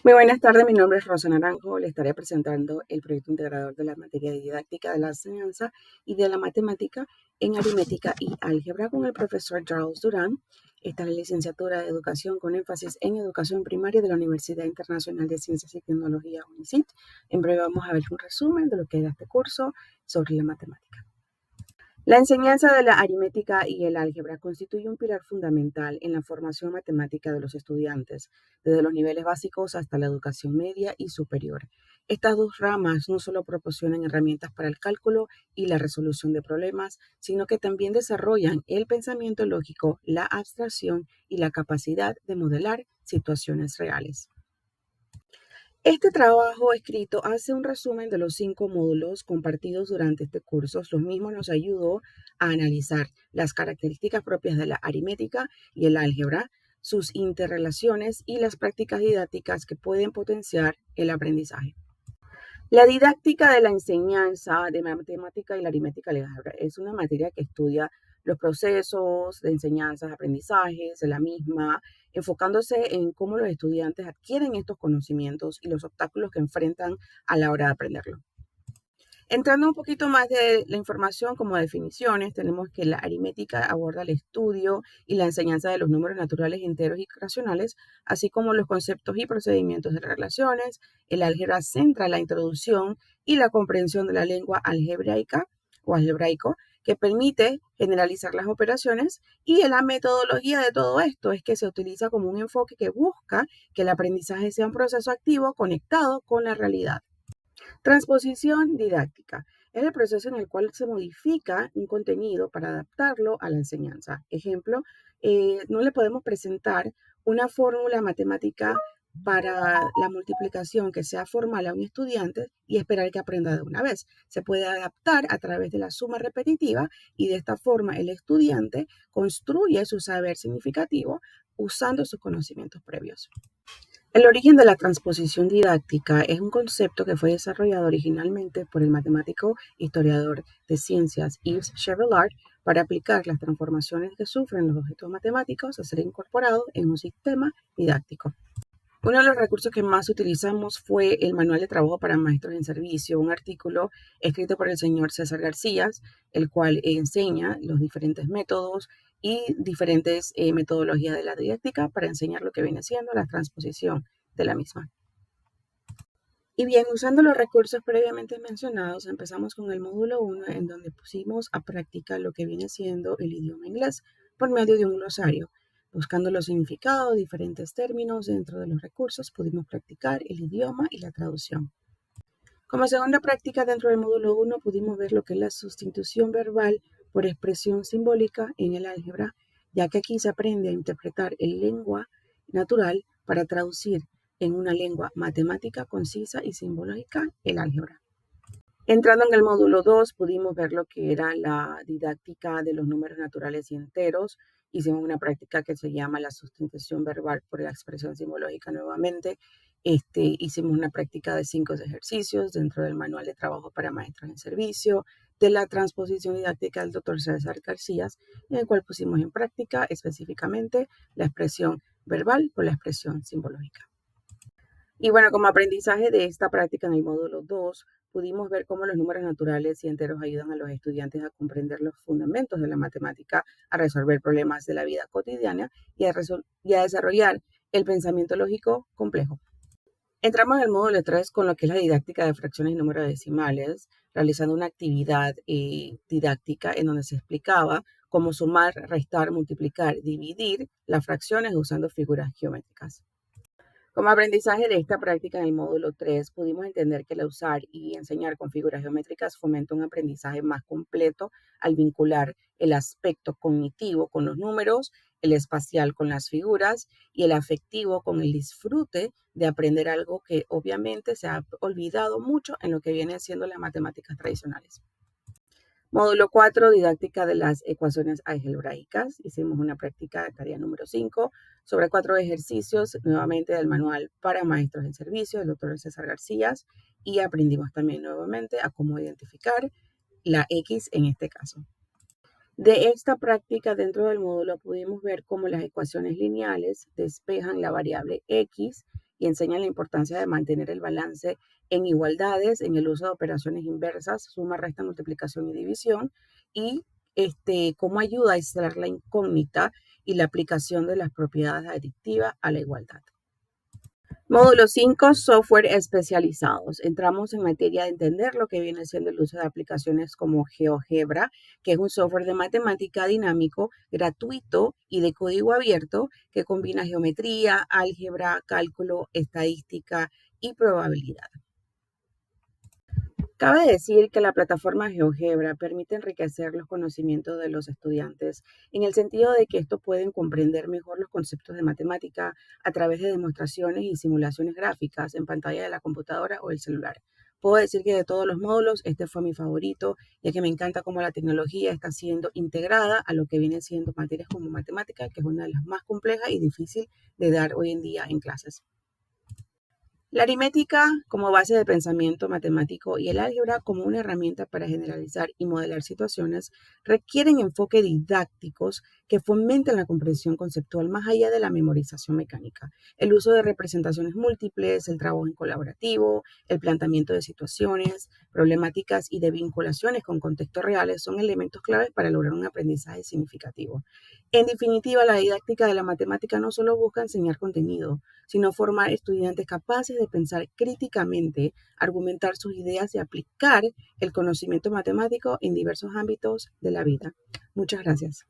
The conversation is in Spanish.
Muy buenas tardes, mi nombre es Rosa Naranjo. Le estaré presentando el proyecto integrador de la materia de didáctica de la enseñanza y de la matemática en aritmética y álgebra con el profesor Charles Durán. Esta es la licenciatura de educación con énfasis en educación primaria de la Universidad Internacional de Ciencias y Tecnología, UNICIT. En breve vamos a ver un resumen de lo que era este curso sobre la matemática. La enseñanza de la aritmética y el álgebra constituye un pilar fundamental en la formación matemática de los estudiantes, desde los niveles básicos hasta la educación media y superior. Estas dos ramas no solo proporcionan herramientas para el cálculo y la resolución de problemas, sino que también desarrollan el pensamiento lógico, la abstracción y la capacidad de modelar situaciones reales. Este trabajo escrito hace un resumen de los 5 módulos compartidos durante este curso. Los mismos nos ayudó a analizar las características propias de la aritmética y el álgebra, sus interrelaciones y las prácticas didácticas que pueden potenciar el aprendizaje. La didáctica de la enseñanza de matemática y la aritmética y el álgebra es una materia que estudia los procesos de enseñanzas, aprendizajes de la misma, enfocándose en cómo los estudiantes adquieren estos conocimientos y los obstáculos que enfrentan a la hora de aprenderlo. Entrando un poquito más de la información como definiciones, tenemos que la aritmética aborda el estudio y la enseñanza de los números naturales enteros y racionales, así como los conceptos y procedimientos de relaciones. El álgebra centra la introducción y la comprensión de la lengua algebraica o algebraico, que permite generalizar las operaciones, y la metodología de todo esto es que se utiliza como un enfoque que busca que el aprendizaje sea un proceso activo conectado con la realidad. Transposición didáctica es el proceso en el cual se modifica un contenido para adaptarlo a la enseñanza. Ejemplo, no le podemos presentar una fórmula matemática para la multiplicación que sea formal a un estudiante y esperar que aprenda de una vez. Se puede adaptar a través de la suma repetitiva y de esta forma el estudiante construye su saber significativo usando sus conocimientos previos. El origen de la transposición didáctica es un concepto que fue desarrollado originalmente por el matemático historiador de ciencias Yves Chevallard para aplicar las transformaciones que sufren los objetos matemáticos a ser incorporados en un sistema didáctico. Uno de los recursos que más utilizamos fue el Manual de Trabajo para Maestros en Servicio, un artículo escrito por el señor César García, el cual enseña los diferentes métodos y diferentes metodologías de la didáctica para enseñar lo que viene siendo la transposición de la misma. Y bien, usando los recursos previamente mencionados, empezamos con el módulo 1, en donde pusimos a práctica lo que viene siendo el idioma inglés por medio de un glosario. Buscando los significados, diferentes términos dentro de los recursos, pudimos practicar el idioma y la traducción. Como segunda práctica dentro del módulo 1, pudimos ver lo que es la sustitución verbal por expresión simbólica en el álgebra, ya que aquí se aprende a interpretar el lengua natural para traducir en una lengua matemática, concisa y simbológica el álgebra. Entrando en el módulo 2, pudimos ver lo que era la didáctica de los números naturales y enteros. Hicimos una práctica que se llama la sustitución verbal por la expresión simbológica nuevamente. Hicimos una práctica de 5 ejercicios dentro del manual de trabajo para maestros en servicio, de la transposición didáctica del doctor César García, en el cual pusimos en práctica específicamente la expresión verbal por la expresión simbológica. Y bueno, como aprendizaje de esta práctica en el módulo 2, pudimos ver cómo los números naturales y enteros ayudan a los estudiantes a comprender los fundamentos de la matemática, a resolver problemas de la vida cotidiana y a desarrollar el pensamiento lógico complejo. Entramos en el módulo 3 con lo que es la didáctica de fracciones y números decimales, realizando una actividad didáctica en donde se explicaba cómo sumar, restar, multiplicar, dividir las fracciones usando figuras geométricas. Como aprendizaje de esta práctica en el módulo 3, pudimos entender que el usar y enseñar con figuras geométricas fomenta un aprendizaje más completo al vincular el aspecto cognitivo con los números, el espacial con las figuras y el afectivo con el disfrute de aprender algo que obviamente se ha olvidado mucho en lo que vienen siendo las matemáticas tradicionales. Módulo 4, didáctica de las ecuaciones algebraicas. Hicimos una práctica de tarea número 5 sobre 4 ejercicios, nuevamente del manual para maestros en servicio del doctor César García, y aprendimos también nuevamente a cómo identificar la X en este caso. De esta práctica dentro del módulo pudimos ver cómo las ecuaciones lineales despejan la variable x y enseñan la importancia de mantener el balance en igualdades, en el uso de operaciones inversas, suma, resta, multiplicación y división, y cómo ayuda a aislar la incógnita y la aplicación de las propiedades adictivas a la igualdad. Módulo 5, software especializados. Entramos en materia de entender lo que viene siendo el uso de aplicaciones como GeoGebra, que es un software de matemática dinámico, gratuito y de código abierto que combina geometría, álgebra, cálculo, estadística y probabilidad. Cabe decir que la plataforma GeoGebra permite enriquecer los conocimientos de los estudiantes en el sentido de que estos pueden comprender mejor los conceptos de matemática a través de demostraciones y simulaciones gráficas en pantalla de la computadora o el celular. Puedo decir que de todos los módulos, este fue mi favorito, ya que me encanta cómo la tecnología está siendo integrada a lo que viene siendo materias como matemática, que es una de las más complejas y difícil de dar hoy en día en clases. La aritmética como base de pensamiento matemático y el álgebra como una herramienta para generalizar y modelar situaciones requieren enfoques didácticos que fomenten la comprensión conceptual más allá de la memorización mecánica. El uso de representaciones múltiples, el trabajo en colaborativo, el planteamiento de situaciones, problemáticas y de vinculaciones con contextos reales son elementos claves para lograr un aprendizaje significativo. En definitiva, la didáctica de la matemática no solo busca enseñar contenido, sino formar estudiantes capaces de pensar críticamente, argumentar sus ideas y aplicar el conocimiento matemático en diversos ámbitos de la vida. Muchas gracias.